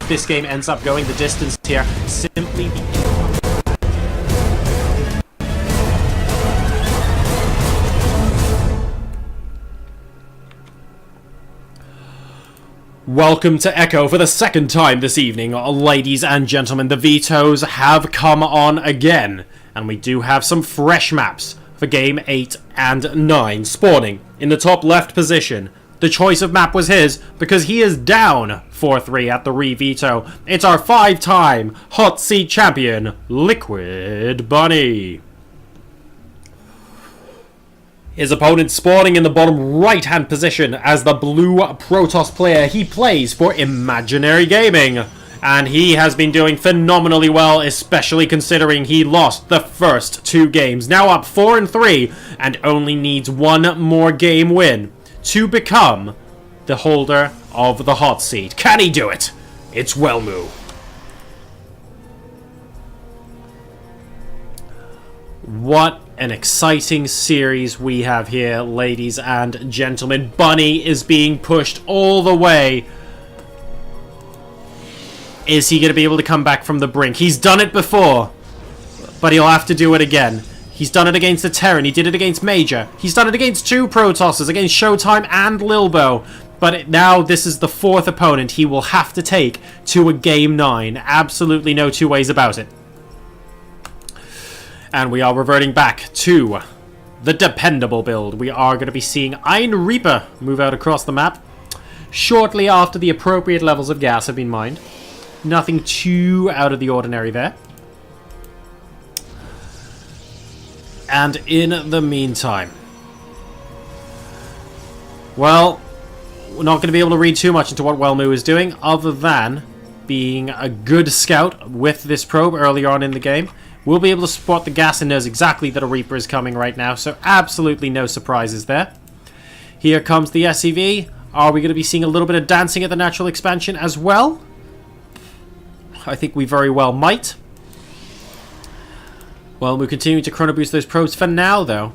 this game ends up going the distance here, simply because... Welcome to Echo for the second time this evening, ladies and gentlemen. The vetoes have come on again, and we do have some fresh maps for Game 8 and 9 spawning in the top left position. The choice of map was his because he is down 4-3 at the re-veto. It's our 5-time hot seat champion, Liquid Bunny. His opponent spawning in the bottom right-hand position as the blue Protoss player. He plays for Imaginary Gaming. And he has been doing phenomenally well, especially considering he lost the first 2 games. Now up 4-3 and only needs one more game win to become the holder of the hot seat. Can he do it? It's Welmu. What an exciting series we have here, ladies and gentlemen. Bunny is being pushed all the way. Is he going to be able to come back from the brink? He's done it before, but he'll have to do it again. He's done it against the Terran. He did it against Major. He's done it against 2 Protosses, against Showtime and Lilbo. But now this is the 4th opponent he will have to take to a Game 9. Absolutely no two ways about it. And we are reverting back to the dependable build. We are going to be seeing Iron Reaper move out across the map shortly after the appropriate levels of gas have been mined. Nothing too out of the ordinary there. And in the meantime, well, we're not going to be able to read too much into what Welmu is doing, other than being a good scout with this probe earlier on in the game. We'll be able to spot the gas and knows exactly that a Reaper is coming right now, so absolutely no surprises there. Here comes the SCV. Are we going to be seeing a little bit of dancing at the natural expansion as well? I think we very well might. Well, we're continuing to chrono boost those probes for now, though.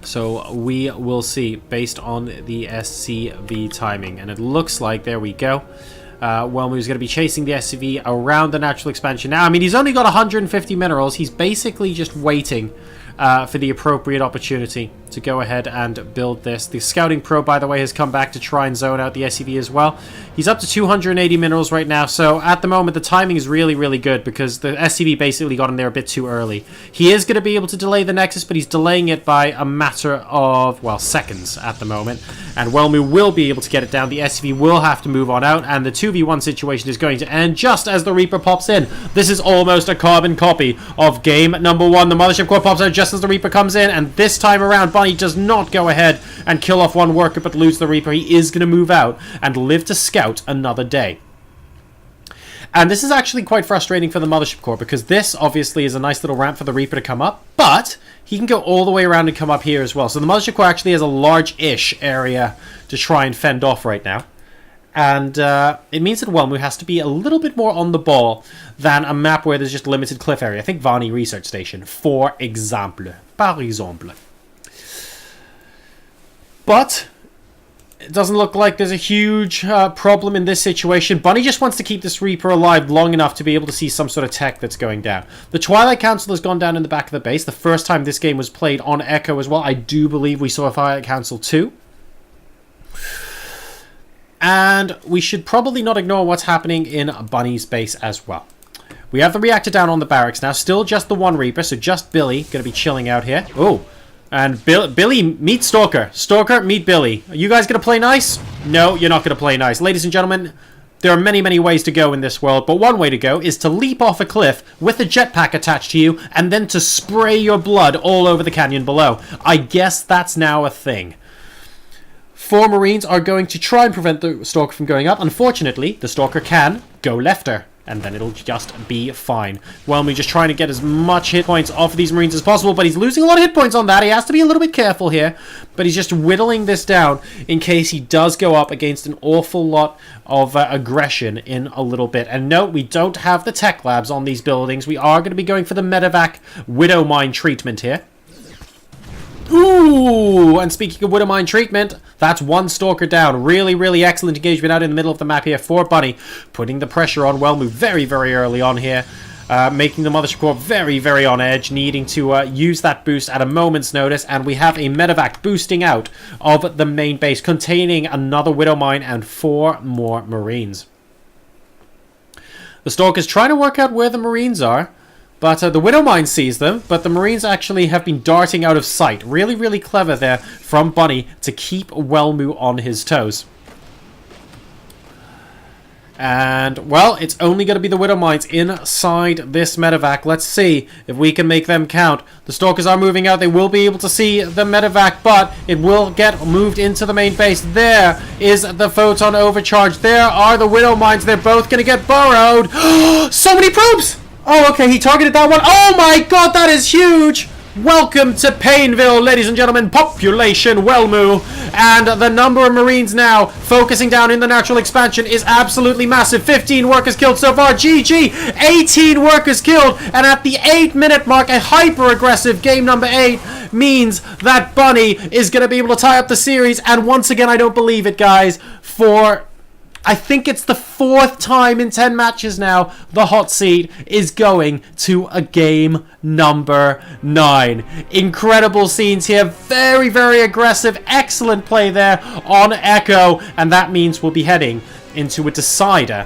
So we will see based on the SCV timing. And it looks like, there we go. Welmu's going to be chasing the SCV around the natural expansion now. I mean, he's only got 150 minerals. He's basically just waiting for the appropriate opportunity to go ahead and build this. The scouting probe, by the way, has come back to try and zone out the SCV as well. He's up to 280 minerals right now, so at the moment the timing is really, really good because the SCV basically got him there a bit too early. He is going to be able to delay the Nexus, but he's delaying it by a matter of, well, seconds at the moment. And Welmu will be able to get it down. The SCV will have to move on out, and the 2v1 situation is going to end just as the Reaper pops in. This is almost a carbon copy of game number 1. The Mothership Core pops out just as the Reaper comes in, and this time around Bunny does not go ahead and kill off one worker but lose the Reaper. He is going to move out and live to scout another day. And this is actually quite frustrating for the Mothership Core because this obviously is a nice little ramp for the Reaper to come up, but he can go all the way around and come up here as well. So the Mothership Core actually has a large-ish area to try and fend off right now. And it means that Welmu has to be a little bit more on the ball than a map where there's just limited cliff area. I think Vani Research Station, for example. Par exemple. But it doesn't look like there's a huge problem in this situation. Bunny just wants to keep this Reaper alive long enough to be able to see some sort of tech that's going down. The Twilight Council has gone down in the back of the base. The first time this game was played on Echo as well, I do believe we saw a Twilight Council 2. And we should probably not ignore what's happening in Bunny's base as well. We have the reactor down on the barracks now. Still just the one Reaper, so just Billy going to be chilling out here. Oh, and Billy, meet Stalker. Stalker, meet Billy. Are you guys going to play nice? No, you're not going to play nice. Ladies and gentlemen, there are many, many ways to go in this world, but one way to go is to leap off a cliff with a jetpack attached to you and then to spray your blood all over the canyon below. I guess that's now a thing. 4 Marines are going to try and prevent the Stalker from going up. Unfortunately, the Stalker can go lefter, and then it'll just be fine. Welmu just trying to get as much hit points off of these Marines as possible, but he's losing a lot of hit points on that. He has to be a little bit careful here, but he's just whittling this down in case he does go up against an awful lot of aggression in a little bit. And no, we don't have the tech labs on these buildings. We are going to be going for the medevac Widow Mine treatment here. Ooh, and speaking of Widow Mine treatment, That's one Stalker down. Really, really excellent engagement out in the middle of the map here for Bunny. Putting the pressure on Welmu very, very early on here. Making the Mothership Corps very, very on edge, needing to use that boost at a moment's notice, and we have a medevac boosting out of the main base, containing another Widow Mine and 4 more Marines. The Stalker's trying to work out where the Marines are, but the Widow Mine sees them, but the Marines actually have been darting out of sight. Really, really clever there from Bunny to keep Welmu on his toes. And, well, it's only going to be the Widow Mines inside this medevac. Let's see if we can make them count. The Stalkers are moving out. They will be able to see the medevac, but it will get moved into the main base. There is the Photon Overcharge. There are the Widow Mines. They're both going to get burrowed. So many probes! Oh, okay, he targeted that one. Oh my god, that is huge! Welcome to Painville, ladies and gentlemen. Population Welmu. And the number of Marines now focusing down in the natural expansion is absolutely massive. 15 workers killed so far. GG. 18 workers killed. And at the 8-minute mark, a hyper-aggressive game number 8 means that Bunny is going to be able to tie up the series. And once again, I don't believe it, guys, for... I think it's the 4th time in 10 matches now the hot seat is going to a game number 9. Incredible scenes here. Very, very aggressive. Excellent play there on Echo. And that means we'll be heading into a decider.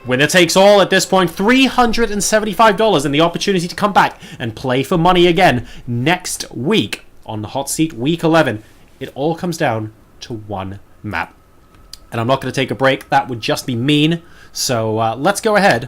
Winner takes all at this point. $375 and the opportunity to come back and play for money again next week on the hot seat week 11. It all comes down to one map. And I'm not going to take a break. That would just be mean. So let's go ahead